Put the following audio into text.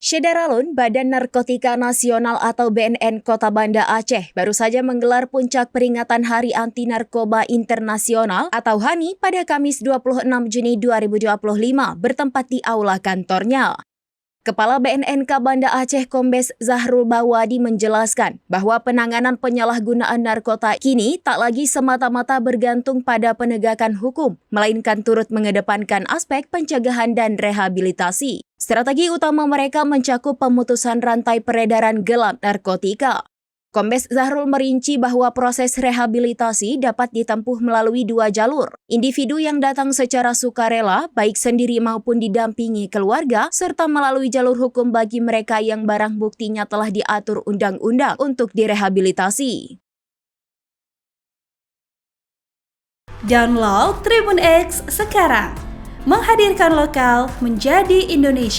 Syederalun, Badan Narkotika Nasional atau BNN Kota Banda Aceh baru saja menggelar puncak peringatan Hari Anti Narkoba Internasional atau HANI pada Kamis 26 Juni 2025 bertempat di aula kantornya. Kepala BNNK Banda Aceh Kombes Zahrul Bawadi menjelaskan bahwa penanganan penyalahgunaan narkotika kini tak lagi semata-mata bergantung pada penegakan hukum, melainkan turut mengedepankan aspek pencegahan dan rehabilitasi. Strategi utama mereka mencakup pemutusan rantai peredaran gelap narkotika. Kombes Zahrul merinci bahwa proses rehabilitasi dapat ditempuh melalui dua jalur. Individu yang datang secara sukarela, baik sendiri maupun didampingi keluarga, serta melalui jalur hukum bagi mereka yang barang buktinya telah diatur undang-undang untuk direhabilitasi. Download Tribun X sekarang, menghadirkan lokal menjadi Indonesia.